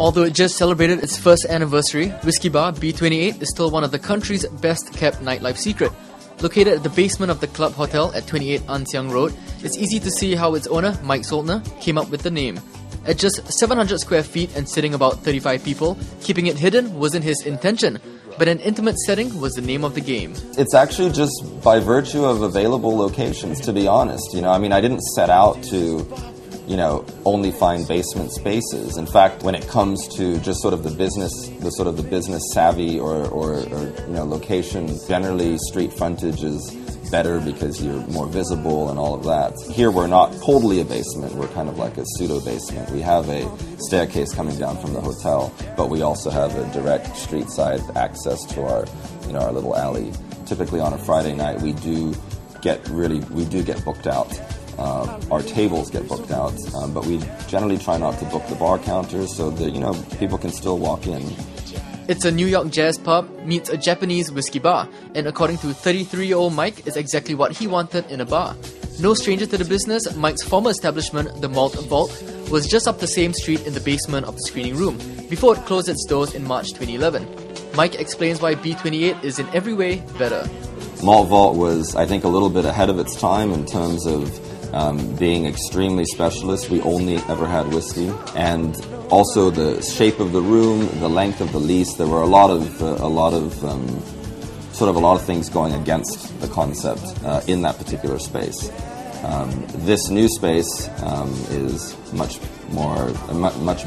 Although it just celebrated its first anniversary, Whisky Bar B28 is still one of the country's best-kept nightlife secret. Located at the basement of the Club Hotel at 28 An Siang Road, it's easy to see how its owner, Mike Soltner, came up with the name. At just 700 square feet and sitting about 35 people, keeping it hidden wasn't his intention, but an intimate setting was the name of the game. It's actually just by virtue of available locations, to be honest. I mean, I didn't set out to only find basement spaces. In fact, when it comes to just sort of the business savvy or location, generally street frontage is better because you're more visible and all of that. Here we're not totally a basement, we're kind of like a pseudo basement. We have a staircase coming down from the hotel, but we also have a direct street side access to our little alley. Typically on a Friday night we do get booked out. Our tables get booked out, but we generally try not to book the bar counters so that people can still walk in. It's a New York jazz pub meets a Japanese whiskey bar, and according to 33-year-old Mike, it's exactly what he wanted in a bar. No stranger to the business, Mike's former establishment, the Malt Vault, was just up the same street in the basement of the screening room, before it closed its doors in March 2011. Mike explains why B28 is in every way better. Malt Vault was, I think, a little bit ahead of its time in terms of being extremely specialist. We only ever had whiskey, and also the shape of the room, the length of the lease. There were a lot of things going against the concept in that particular space. This new space is much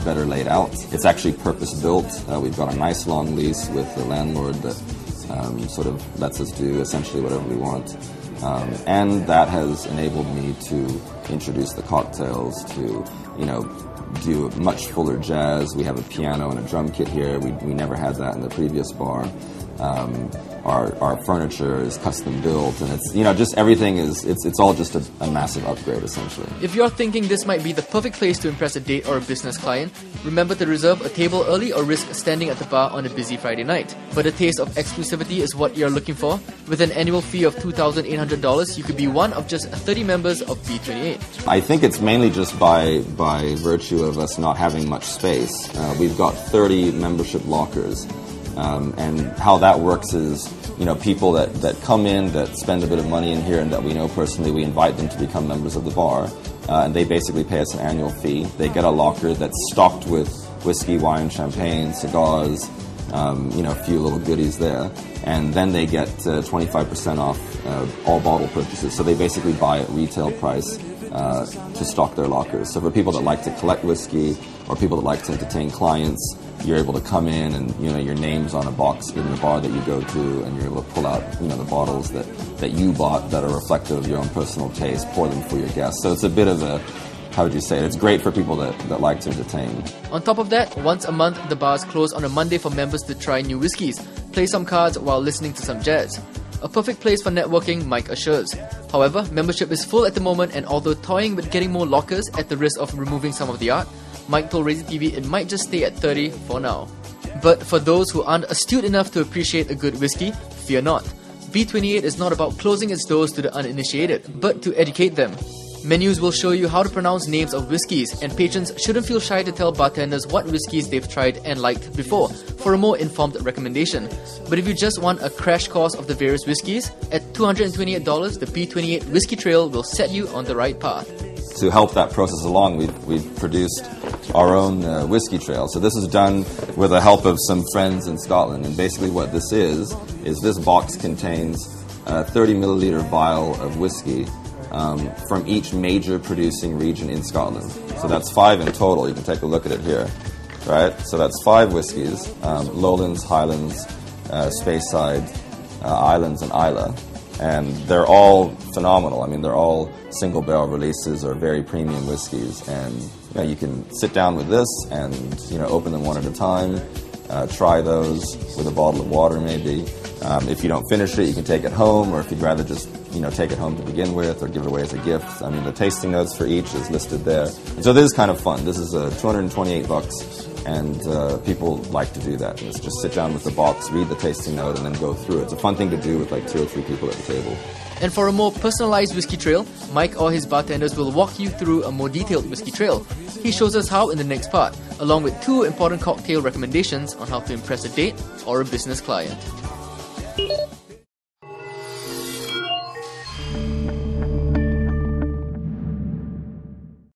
better laid out. It's actually purpose built. We've got a nice long lease with the landlord that sort of lets us do essentially whatever we want. And that has enabled me to introduce the cocktails, to do much fuller jazz. We have a piano and a drum kit here. We never had that in the previous bar. Our furniture is custom built, and it's just everything is it's all just a massive upgrade essentially. If you're thinking this might be the perfect place to impress a date or a business client, remember to reserve a table early or risk standing at the bar on a busy Friday night. But a taste of exclusivity is what you're looking for. With an annual fee of $2,800, you could be one of just 30 members of B28. I think it's mainly just by virtue of us not having much space. We've got 30 membership lockers. And how that works is, people that come in, that spend a bit of money in here and that we know personally, we invite them to become members of the bar. And they basically pay us an annual fee. They get a locker that's stocked with whiskey, wine, champagne, cigars, a few little goodies there. And then they get 25% off all bottle purchases. So they basically buy at retail price to stock their lockers. So for people that like to collect whiskey or people that like to entertain clients, you're able to come in and your name's on a box in the bar that you go to, and you're able to pull out the bottles that you bought that are reflective of your own personal taste, pour them for your guests. So it's a bit of a, how would you say it? It's great for people that like to entertain. On top of that, once a month the bars close on a Monday for members to try new whiskeys, play some cards while listening to some jazz. A perfect place for networking, Mike assures. However, membership is full at the moment, and although toying with getting more lockers at the risk of removing some of the art, Mike told Razy TV it might just stay at 30 for now. But for those who aren't astute enough to appreciate a good whiskey, fear not. B28 is not about closing its doors to the uninitiated, but to educate them. Menus will show you how to pronounce names of whiskies, and patrons shouldn't feel shy to tell bartenders what whiskies they've tried and liked before for a more informed recommendation. But if you just want a crash course of the various whiskies, at $228, the B28 Whiskey Trail will set you on the right path. To help that process along, we've produced our own whiskey trail. So this is done with the help of some friends in Scotland. And basically what this is this box contains a 30 milliliter vial of whiskey from each major producing region in Scotland. So that's 5 in total. You can take a look at it here. Right? So that's 5 whiskeys, Lowlands, Highlands, Speyside, Islands, and Islay. And they're all phenomenal. I mean, they're all single barrel releases or very premium whiskeys. And you can sit down with this and open them one at a time, try those with a bottle of water maybe. If you don't finish it, you can take it home, or if you'd rather just take it home to begin with or give it away as a gift. I mean, the tasting notes for each is listed there. And so this is kind of fun. This is $228. And people like to do that. It's just sit down with the box, read the tasting note, and then go through it. It's a fun thing to do with like 2 or 3 people at the table. And for a more personalized whiskey trail, Mike or his bartenders will walk you through a more detailed whiskey trail. He shows us how in the next part. along with 2 important cocktail recommendations on how to impress a date or a business client.